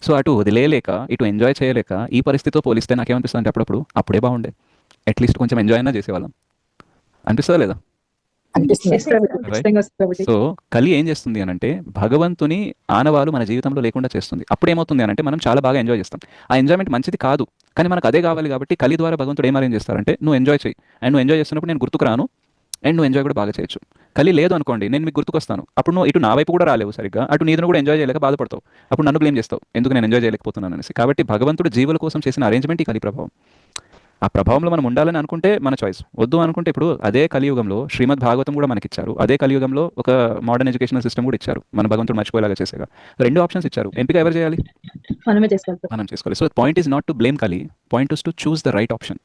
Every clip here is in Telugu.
సో అటు వదిలేయలేక, ఇటు ఎంజాయ్ చేయలేక ఈ పరిస్థితితో పోలిస్తే నాకేమనిపిస్తుంది అంటే అప్పుడప్పుడు అప్పుడే బాగుండే, అట్లీస్ట్ కొంచెం ఎంజాయ్ అయినా చేసేవాళ్ళం. అనిపిస్తుందా లేదా? అనిపిస్తుంది. Yes, ప్రభుజీ. రైట్. ఖచ్చితంగా వస్తుంది ప్రభుజీ. సో కలి ఏం చేస్తుంది అని అంటే భగవంతుని ఆనవాలు మన జీవితంలో లేకుండా చేస్తుంది. అప్పుడు ఏమవుతుంది అని అంటే మనం చాలా బాగా ఎంజాయ్ చేస్తాం. ఆ ఎంజాయ్మెంట్ మంచిది కాదు, కానీ మనకు అదే కావాలి కాబట్టి కలి ద్వారా భగవంతుడు ఏం అరేంజ్ చేస్తారంటే నువ్వు ఎంజాయ్ చేయి, అండ్ నువ్వు ఎంజాయ్ చేస్తున్నప్పుడు నేను గుర్తుకు రాను, అండ్ నువ్వు ఎంజాయ్ కూడా బాగా చేయొచ్చు. కలి లేదు అనుకోండి, నేను మీకు గుర్తుకొస్తాను, అప్పుడు నువ్వు ఇటు నా వైపు కూడా రాలేవు సరిగ్గా, అటు నీదును కూడా ఎంజాయ్ చేయలేక బాధపడతావు, అప్పుడు నన్ను బ్లేమ్ చేస్తావు ఎందుకు నేను ఎంజాయ్ చేయలేకపోతున్నాను అనేసి. కాబట్టి భగవంతుడు జీవుల కోసం చేసిన అరేంజ్మెంట్ ఈ కలి ప్రభావం. ఆ ప్రభావంలో మనం ఉండాలని అనుకుంటే మన చాయిస్, వద్దు అనుకుంటే ఇప్పుడు అదే కలియుగంలో శ్రీమద్ భాగవతం కూడా మనకి ఇచ్చారు, అదే కలియుగంలో ఒక మోడర్న్ ఎడ్యుకేషనల్ సిస్టమ్ కూడా ఇచ్చారు, మన భగవంతుడు మర్చిపోయేలాగా చేసేగా. రెండు ఆప్షన్స్ ఇచ్చారు, ఎంపిక ఎవరు చేయాలి? మనమే చేసుకోవాలి. మనం చేసుకోవాలి. So point is not to blame Kali, point is to choose the right option.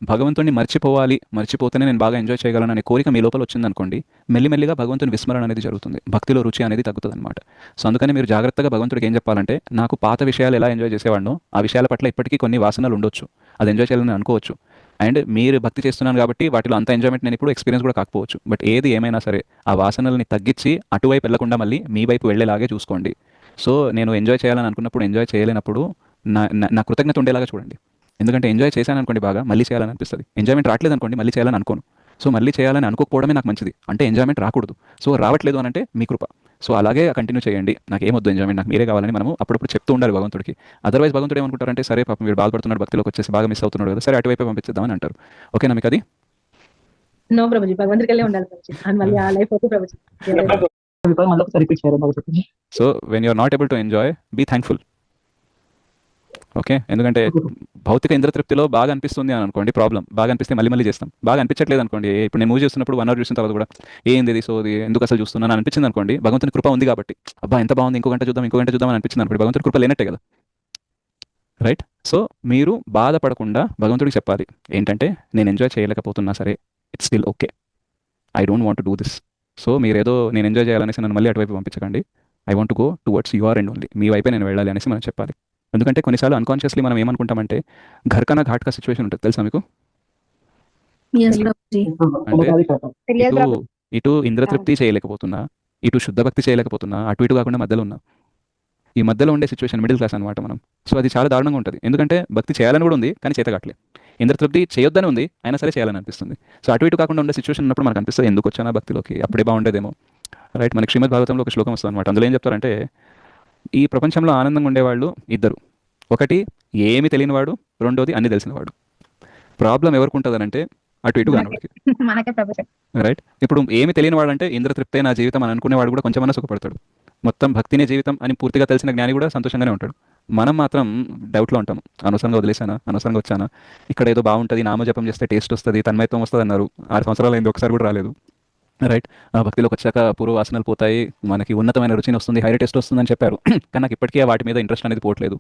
భగవంతుడిని మర్చిపోవాలి, మర్చిపోతేనే నేను బాగా ఎంజాయ్ చేయగలను అనే కోరిక మీ లోపల వచ్చిందనుకోండి, మెల్లిమెల్లిగా భగవంతుని విస్మరణ అనేది జరుగుతుంది, భక్తిలో రుచి అనేది తగ్గుతుంది అనమాట. సో అందుకని మీరు జాగ్రత్తగా భగవంతుడికి ఏం చెప్పాలంటే, నాకు పాత విషయాలు ఎలా ఎంజాయ్ చేసేవాడినో ఆ విషయాల పట్ల ఇప్పటికీ కొన్ని వాసనలు ఉండొచ్చు, అది ఎంజాయ్ చేయాలని అనుకోవచ్చు, అండ్ మీరు భక్తి చేస్తున్నాను కాబట్టి వాటిలో అంత ఎంజాయ్మెంట్ నేను ఇప్పుడు ఎక్స్పీరియన్స్ కూడా కాకపోవచ్చు, బట్ ఏది ఏమైనా సరే ఆ వాసనల్ని తగ్గించి అటువైపు వెళ్లకుండా మళ్ళీ మీ వైపు వెళ్ళేలాగే చూసుకోండి. సో నేను ఎంజాయ్ చేయాలని అనుకున్నప్పుడు ఎంజాయ్ చేయలేనప్పుడు నా కృతజ్ఞత ఉండేలాగా చూడండి. ఎందుకంటే ఎంజాయ్ చేశాను అనుకోండి బాగా, మళ్ళీ చేయాలని అనిపిస్తుంది. ఎంజాయ్మెంట్ రావట్లేదు అనుకోండి, మళ్ళీ చేయాలని అనుకోను. సో మళ్ళీ చేయాలని అనుకోకపోవడమే నాకు మంచిది, అంటే ఎంజాయ్మెంట్ రాకూడదు. సో రావట్లేదు అని అంటే మీ కృప. సో అలాగే కంటిన్యూ చేయండి, నాకు ఏమొద్దు ఎంజాయ్మెంట్, నాకు మీరే కావాలని మనము అప్పుడప్పుడు చెప్తూ ఉండాలి భగవంతుడికి. అదర్వైజ్ భగవంతుడు ఏమనుకుంటారంటే, సరే పాపం వీడు బాధపడుతున్నాడు, భక్తిలోకి వచ్చేసి బాగా మిస్ అవుతున్నాడు కదా, సరే అటువైపు పంపించేద్దామని అంటారు. ఓకేనా మీకు అది? నో ప్రభుజీ, భగవంతుడికి వెళ్ళి ఉండాలి ప్రభుజీ, అండ్ మళ్ళీ ఆ లైఫ్ వద్దు ప్రభుజీ. మళ్ళీ ఒకసారి రిపీట్ చేయాలి ప్రభుజీ. So when you're not able to enjoy, be thankful. Okay, ఎందుకంటే భౌతిక ఇంద్రతృప్తిలో బాగా అనిపిస్తుంది అని అనుకోండి ప్రాబ్లం, బాగా అనిపిస్తే మళ్ళీ మళ్ళీ చేస్తాం. బాగా అనిపించట్లేదు అనుకోండి, ఇప్పుడు నేను మూవీ చూస్తున్నప్పుడు 1 hour చూసిన తర్వాత కూడా ఏంది ఇది, సో ఇది ఎందుకు అసలు చూస్తున్నాను అనిపించింది అనుకోండి, భగవంతుని కృప ఉంది కాబట్టి, అబ్బా ఎంత బాగుంది, ఇంకో గంట చూద్దాం అని అనిపించింది అనుకోండి, భగవంతుని కృప లేనట్టే కదా. రైట్. సో మీరు బాధపడకుండా భగవంతుడికి చెప్పాలి ఏంటంటే, నేను ఎంజాయ్ చేయలేకపోతున్నా సరే, it's still okay, I don't want to do this. So మీరేదో నేను ఎంజాయ్ చేయాలనేసి నన్ను మళ్ళీ అటువైపు పంపించకండి, I want to go towards your end only, మీ వైపే నేను వెళ్ళాలి అనేసి మనం చెప్పాలి. ఎందుకంటే కొన్నిసార్లు అన్కాన్షియస్లీ మనం ఏమనుకుంటామంటే ఘర్కన ఘాట్కా సిచ్యువేషన్ ఉంటుంది, తెలుసా మీకు? Yes, ప్రభుజీ. అంటే తెలియదు ఇటు ప్రభు. ఇటు ఇంద్రతృప్తి చేయలేకపోతున్నా, ఇటు శుద్ధ భక్తి చేయలేకపోతున్నా, అటు ఇటు కాకుండా మధ్యలో ఉన్నా. ఈ మధ్యలో ఉండే సిచ్యువేషన్ మిడిల్ క్లాస్ అనమాట మనం. సో అది చాలా దారుణంగా ఉంటుంది, ఎందుకంటే భక్తి చేయాలని కూడా ఉంది కానీ చేత కావట్లేదు, ఇంద్రతృప్తి చేయొద్దని ఉంది అయినా సరే చేయాలని అనిపిస్తుంది. సో అటు ఇటు కాకుండా ఉండే సిచ్యువేషన్ ఉన్నప్పుడు మనకు అనిపిస్తుంది ఎందుకు వచ్చానా భక్తిలోకి, అప్పుడే బాగుండేదేమో. రైట్. మనకి శ్రీమద్ భాగవతంలో ఒక శ్లోకం వస్తుంది అనమాట, అందులో ఏం చెప్తారంటే, ఈ ప్రపంచంలో ఆనందంగా ఉండేవాళ్ళు ఇద్దరు, ఒకటి ఏమి తెలియనివాడు, రెండోది అన్ని తెలిసినవాడు. ప్రాబ్లం ఎవరికి ఉంటుంది అంటే అటు ఇటు కానివాడికి. మనకే ప్రభుజీ. రైట్. ఇప్పుడు ఏమి తెలియనివాడు అంటే ఇంద్రతృప్తే నా జీవితం అని అనుకునేవాడు కూడా కొంచెమన్నా సుఖపడతాడు, మొత్తం భక్తినే జీవితం అని పూర్తిగా తెలిసిన జ్ఞాని కూడా సంతోషంగానే ఉంటాడు. మనం మాత్రం డౌట్లో ఉంటాము, అనవసరంగా వదిలేసానా, అనవసరంగా వచ్చానా, ఇక్కడ ఏదో బాగుంటుంది, నామజపం చేస్తే టేస్ట్ వస్తుంది, తన్మయత్వం వస్తుంది అన్నారు, 6 సంవత్సరాలు అయింది, ఒకసారి కూడా రాలేదు. రైట్. భక్తిలోకి వచ్చాక పూర్వవాసనలు పోతాయి, మనకి ఉన్నతమైన రుచిని వస్తుంది, హైర్ టెస్ట్ వస్తుందని చెప్పారు, కానీ నాకు ఇప్పటికీ వాటి మీద ఇంట్రెస్ట్ అనేది పోవట్లేదు,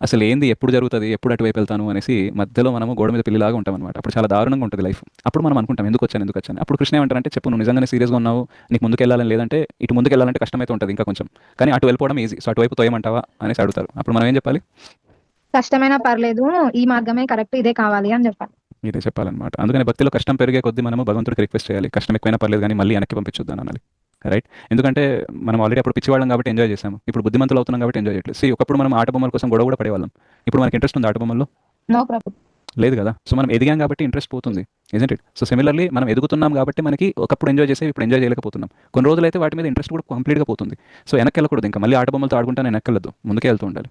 అసలు ఏంది, ఎప్పుడు జరుగుతుంది, ఎప్పుడు అటువైపు వెళ్తాను అనేసి మధ్యలో మనము గోడ మీద పిల్లిలాగా ఉంటాం అనమాట. అప్పుడు చాలా దారుణంగా ఉంటుంది లైఫ్. అప్పుడు మనం అనుకుంటాం ఎందుకు వచ్చాను. అప్పుడు కృష్ణ ఏమంటారంటే, చెప్పు నువ్వు నిజంగానే సీరియస్గా ఉన్నావు, నీకు ముందుకు వెళ్ళాలని లేదంటే, ఇటు ముందుకు వెళ్ళాలంటే కష్టమైతే ఉంటుంది ఇంకా కొంచెం, కానీ అటు వెళ్ళిపోవడం ఈజీ, సో అటువైపు తోయమంటావా అనేసి అడుగుతారు. అప్పుడు మనం ఏం చెప్పాలి? కష్టమైనా పర్లేదు, ఈ మార్గమే కరెక్ట్, ఇదే కావాలి అని చెప్పాలి. మీరే చెప్పాలన్నమాట. అందుకని భక్తిలో కష్టం పెరిగే కొద్దీ మనము భగవంతుడికి రిక్వెస్ట్ చేయాలి, కష్టం ఎక్కువైనా పర్లేదు కానీ మళ్ళీ వెనక్కి పంపించొద్దాను అనాలి. రైట్. ఎందుకంటే మనం ఆల్రెడీ అప్పుడు పిచ్చివాళ్ళం కాబట్టి ఎంజాయ్ చేసాము, ఇప్పుడు బుద్ధిమంతులు అవుతున్నాం కాబట్టి ఎంజాయ్ చేయట్లేదు. ఒకప్పుడు మనం ఆట బొమ్మల కోసం గొడవ కూడా పడేవాళ్ళం, ఇప్పుడు మనకి ఇంట్రెస్ట్ ఉంది ఆట బొమ్మల్లో? నో ప్రభు. లేదు కదా. సో మనం ఎదిగాం కాబట్టి ఇంట్రెస్ట్ పోతుంది, ఇజంట్ ఇట్? సో సిమిలర్లీ మనం ఎదుగుతున్నాం కాబట్టి మనకి ఒకప్పుడు ఎంజాయ్ చేసి ఇప్పుడు ఎంజాయ్ చేయలేకపోతున్నాం, కొన్ని రోజులైతే వాటి మీద ఇంట్రెస్ట్ కూడా కంప్లీట్గా పోతుంది. సో వెనక్కి వెళ్ళకూడదు, ఇంకా మళ్ళీ ఆట బొమ్మలతో ఆడుకుంటాను వెనక్కి వెళ్ళదు, ముందుకే వెళ్తూ ఉండాలి.